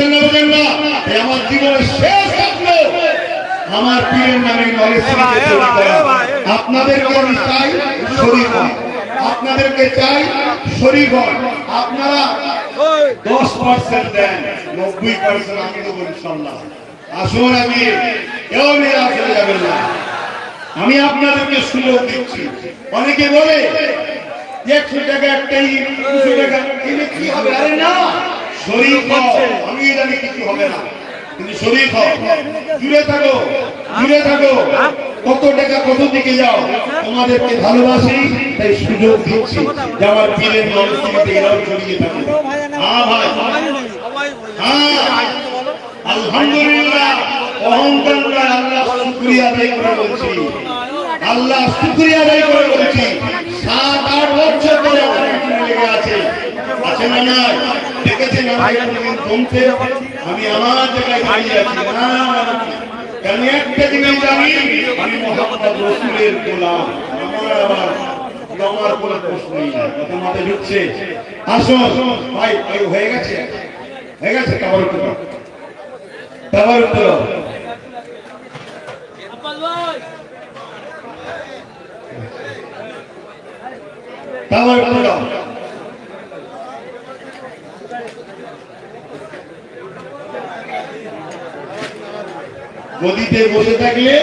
বুঝছেন না বুঝেন না? আমার জীবনের শেষ স্বপ্ন আমার পীরের নামে নলেজ সিটিতে তৈরি করা। আপনাদেরকে আমি চাই শরীক হন, আপনাদেরকে চাই শরীক হন। আপনারা 10% দেন, 90% আমি দেবো ইনশাআল্লাহ। আসুন, আমি কেউ নিরাশ হয়ে যাবেন না। আমি আপনাদেরকে সুযোগ দিচ্ছি। অনেকে বলে 100 টাকা একটাই, 200 টাকা কিনে কি হবে? আরে না, শরীক হও। আমি জানি কিছু হবে না, কিন্তু শরীক হও। জুড়ে থাকো, জুড়ে থাকো। কত টাকা কত দিকে যাও, তোমাদেরকে ভালোবাসি তাই সুযোগ দিচ্ছি যে আমার পীরের নলসিটিতে এরাও জড়িয়ে থাকে। হ্যাঁ ভাই, হ্যাঁ আলহামদুলিল্লাহ। অহংকার নয়, আল্লাহ শুকরিয়া আদায় করে বলছি, আল্লাহ শুকরিয়া আদায় করে বলছি। 7-8 বছর ধরে লেগে আছে, আছে না নয়? দেখেছেন জমতে, আমি আমার জায়গায় দাঁড়িয়ে আছি না। আমি একটা জিনিস জানি, আমি মুহাম্মদ রাসূলের গোলাম। আমার কোনো প্রশ্নই নাই, কথা মাথায় ঢুকছে? আসুন ভাই, হয়ে গেছে, হয়ে গেছে। তাবারুক তাবারুক গদিতে বসে থাকলে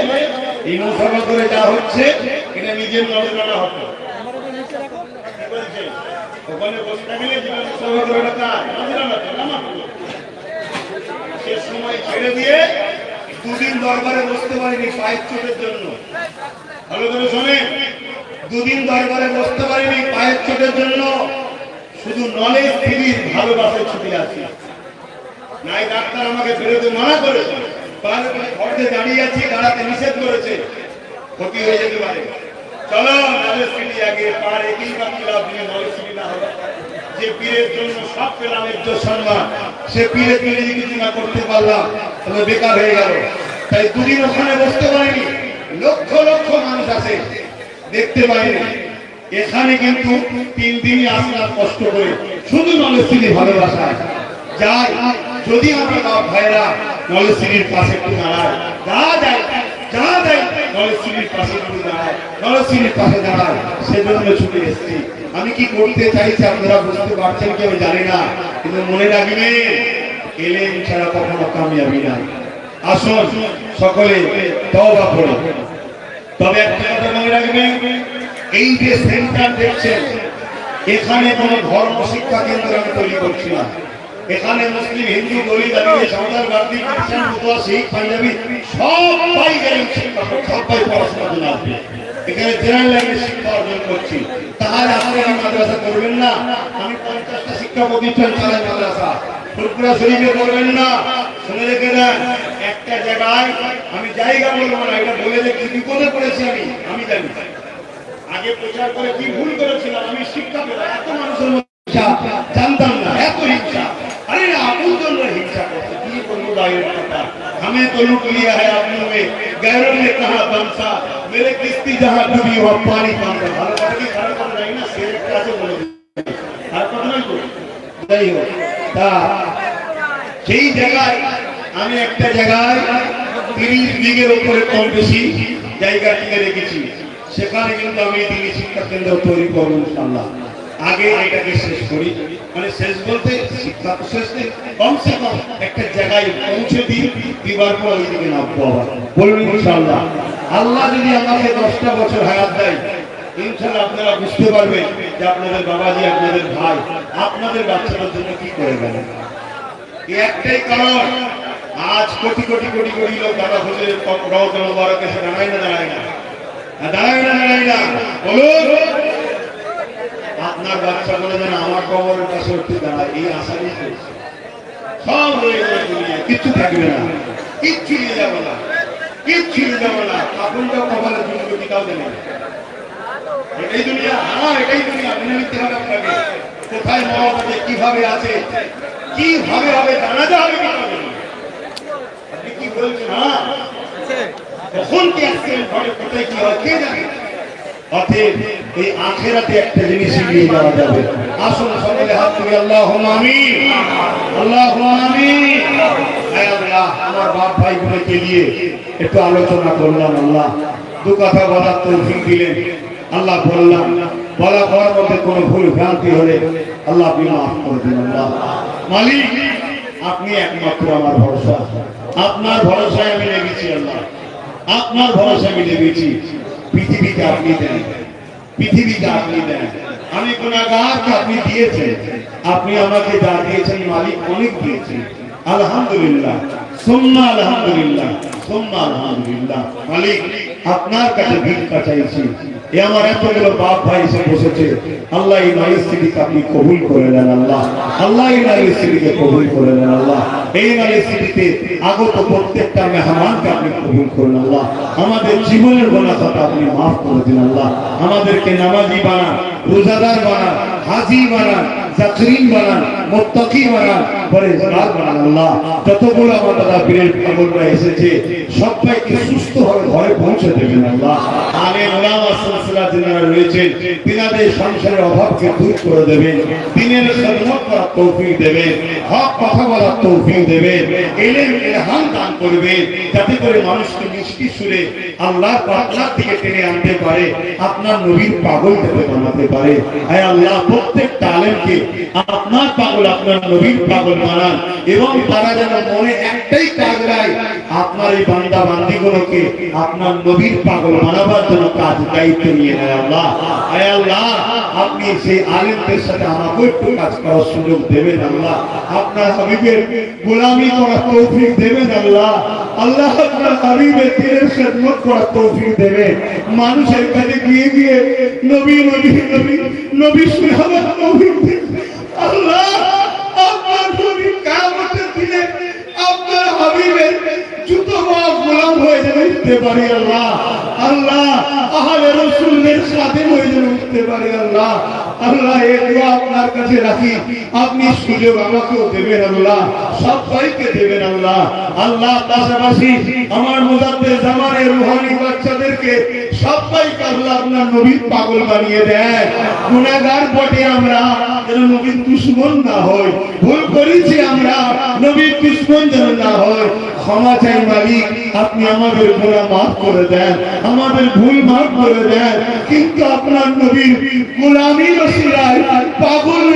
এই মুসাফা করে যা হচ্ছে এটা নিজের নজরানা হবে। ওখানে বসে থাকলে মুসাফা করে সে সময় ছেড়ে দিয়ে 2 দিন দরবারে বসতে পারিনি পায়ের চোটের জন্য। ভালো করে শোনেন, 2 দিন দরবারে বসতে পারিনি পায়ের চোটের জন্য। শুধু নলেজ সিটির ভালোবাসায় ছুটি আছে। নাই ডাক্তার আমাকে বেরোতে মানা করেছে, ঘরে দাঁড়িয়ে আছি, দাঁড়াতে নিষেধ করেছে, ক্ষতি হয়ে যেতে পারে। চলো নলেজ সিটি আগে, পার একই বাকি লাভ নিয়ে নলেজ সিটি না হবে। যে পীরের জন্য সব পেলাম ইজ্জত সম্মান, সে পীরের যদি কিছু না করতে পারলাম তাহলে বেকার হয়ে গেল। তাই 2 দিন ওখানে বসতে পারিনি। লক্ষ লক্ষ মানুষ আছে, দেখতে পাইনি। এখানে কিন্তু 3 দিনই আসলাম কষ্ট করে, শুধু নলেজ সিটি ভালোবাসা যাই। যদি আমার বাপ ভাইরা নলেজ সিটির পাশে একটু দাঁড়ায়, যা দেয় যা দেয় নলেজ সিটির পাশে একটু দাঁড়ায়, নলেজ সিটির পাশে দাঁড়ায়, সেজন্য ছুটে এসেছি। আমি কি করতে চাইছি আপনারা বুঝতে পারছেন কি আমি জানি না, কিন্তু মনে রাখবেন এলেম ছাড়া কখনো কামিয়াবি নাই। আসুন সকলে তওবা করুন। তবে একটা কথা মনে রাখবেন, এই যে সেন্টার দেখছেন, এখানে কোনো ধর্ম শিক্ষা কেন্দ্র আমি তৈরি করছি না। এখানে মুসলিম, হিন্দু, দলিত, আদিবাসী, সাঁওতাল, বাগদি, খ্রিস্টান, মুসলমান, শিখ, পাঞ্জাবি সবাই এলেম শিক্ষা, সবাই পড়াশোনার জন্য আসবে। এখানে জেনারেল লাইনের শিক্ষা অর্জন করছি। তাহলে আপনারা কি মাদ্রাসা করবেন না? আমি 50টা শিক্ষা প্রতিষ্ঠান চালাই মাদ্রাসা। ফুরফুরা শরীফে করবেন না? শুনে রেখে দেন, একটা জায়গায় আমি জায়গা বলবো না, এটা বলে যে কি বিপদে পড়েছি আমি জানি। আগে প্রচার করে কি ভুল করেছিলাম, আমি শিক্ষা পেলাম। এত মানুষের মধ্যে জানতাম না, এত হিংসা। अरे आपन तो हिंसा करते की बोलो दायर पता हमें तो लूट लिया है आपने में, गैरों ने कहा बंसा, मेरे किस्ती जहां डूबी वहां पानी पानी। हर बात की खड़ा कर रही ना, शेर कैसे बोलो हर पता नहीं को नहीं हो ता সেই জায়গায় আমি একটা জায়গায় 30 বিঘের উপরে কম বেশি জায়গা কিনে রেখেছি। সেখানে কিন্তু আমি দিনী শিক্ষা কেন্দ্র তৈরি করব ইনশাআল্লাহ। আগে এটাকে শেষ করি, মানে শেষ বলতে শিক্ষা তো শেষ নেই, কমসে কম একটা জায়গায় পৌঁছে দিবার পর ওই দিকে নামবো আবার। বলুন ইনশাআল্লাহ। আল্লাহ যদি আমাকে 10টা বছর হায়াত দেয়, ইনশাআল্লাহ আপনারা বুঝতে পারবেন যে আপনাদের বাবাজি, আপনাদের ভাই, আপনাদের বাচ্চাদের জন্য কি করে গেল। একটাই কারণ, আজ কোটি কোটি কোটি কোটি লোক দাদা হুজুরের রওজা মুবারকে এসে দাঁড়ায় না, দাঁড়ায় না, দাঁড়ায় না, দাঁড়ায় না। বলুন আপনার বাচ্চা বলে দেন আমার কবরের কাছে উঠতে দাঁড়ায়, এই আশা নিয়ে সব রয়ে যাবে দুনিয়ায়, কিচ্ছু থাকবে না, কিচ্ছু নিয়ে যাবো না, কিচ্ছু নিয়ে যাবো না। আপনারটাও কবরের জন্য কিতাও দেবে। এটাই দুনিয়া, হ্যাঁ এটাই দুনিয়া। মেনে নিতে হবে আপনাকে। কোথায় মরণ আছে, কিভাবে আছে, কিভাবে হবে, জানাজা হবে কিভাবে। আপনি কি বলছেন? হ্যাঁ কখন কি অ্যাক্সিডেন্ট ঘটে, কোথায় কি হয় কে জানে। অতএব এই আখিরাতে একটা জিনিস নিয়ে যাওয়া যাবে। আসুন সকলে হাত তুলে আল্লাহুম্মা আমিন, আল্লাহুম্মা আমিন। হে আল্লাহ, আমার বাপ ভাইগুলোকে নিয়ে একটু আলোচনা করলাম। আল্লাহ, দু কথা বলার তৌফিক দিলেন। আল্লাহ, বললাম বলা করার মধ্যে কোনো ভুল ভ্রান্তি হলে আল্লাহ আপনি মাফ করে দিন। আল্লাহ মালিক, আপনি একমাত্র আমার ভরসা। আপনার ভরসায় আমি লেগেছি। আল্লাহ, আপনার ভরসায় আমি লেগেছি। পৃথিবীকে আপনি দেন, পৃথিবীকে আপনি দেন। আমি গুনাহগারকে আপনি দিয়েছেন। আপনি আমাকে যা দিয়েছেন মালিক, অনেক দিয়েছেন। আলহামদুলিল্লাহ, সুম্মা আলহামদুলিল্লাহ, সুম্মা আলহামদুলিল্লাহ। মালিক, আপনার কাছে ভিক্ষা চাইছি। এ আমার এতগুলো বাপ ভাই এসে বসেছে। আল্লাহ, এই নালিশটিকে আপনি কবুল করে নেন। আল্লাহ, আল্লাহ এই নালিশটিকে কবুল করে নেন। আল্লাহ, এই নালিশটিতে আগত প্রত্যেকটা মেহমানকে আপনি কবুল করুন। আল্লাহ, আমাদের জীবনের গুনাহ খাতা আপনি মাফ করে দিন। আল্লাহ, আমাদেরকে নামাজি বানান, রোজাদার বানান, হাজি বানান, জাকরিন বানান, মুত্তাকি বানান, পরেজগার বানান। আল্লাহ, যতগুলো আমার দাদা বীরের পাগলরা এসেছে সবাইকে সুস্থভাবে ঘরে পৌঁছে দেবেন। আল্লাহ, আলেম ওলামা সিলসিলা যারা রয়েছেন তিনাদের সংসারের অভাবকে দূর করে দেবেন, দ্বীনের খিদমত করার তৌফিক দেবেন, হক কথা বলার তৌফিক দেবেন, ইলম ইলহাম দান করবেন, যাতে করে মানুষকে মিষ্টি সুরে আল্লাহর পাকলার দিকে টেনে আনতে পারে, আপনার নবীর পাগল যাতে বানাতে পারে। হে আল্লাহ, প্রত্যেকটা আলেমকে আপনার পাগল, আপনার নবীর পাগল বানান, এবং তারা যেন মনে একটাই কাজ রায়, আপনার এই বান্দা বান্দীগুলোকে আপনার নবীর পাগল বানাবার জন্য কাজ দায়িত্ব নিয়ে নেয়। আল্লাহ, হে আল্লাহ, আপনি সেই আলেমদের সাথে আমাকে একটু কাজ করার সুযোগ দেবেন। আল্লাহ, আপনার হাবিবের গোলামি করার তৌফিক দেবেন। আল্লাহ, আল্লাহ আপনার হাবিবের দিনের খিদমত করার তৌফিক দেবেন। মানুষের কাছে গিয়ে গিয়ে নবী নবী নবী নবী শোনাবার তৌফিক দেবেন। আল্লাহ, আপনার নবী কিয়ামতের দিনে আপনার হাবিবের জুতো বা গোলাম হয়ে যেন উঠতে পারি। আল্লাহ, আল্লাহ, আহলে রাসূলের খাদেম হয়ে যেন উঠতে পারি। আল্লাহ, আল্লাহ, এই দোয়া আপনার কাছে রাখি, আপনি সুযোগ আমাকেও দেবেন। আল্লাহ, সবাইকে দেবেন। আল্লাহ, আল্লাহ, পাশাপাশি আমার মুজাদ্দেদ জামানের রূহানি বাচ্চাদেরকে সবাইকে আল্লাহ আপনার নবীর পাগল বানিয়ে দেন। গুনাহগার বটে আমরা, যেন নবীর দুশমন না হই। ভুল করেছি আমরা, নবীর দুশমন যেন না হয়। ক্ষমা চাই মালিক, আপনি আমাদের গুনাহ মাফ করে দেন, আমাদের ভুল মাফ করে দেন। কিন্তু আপনার নবীর গোলামির ওসিলায় পাগল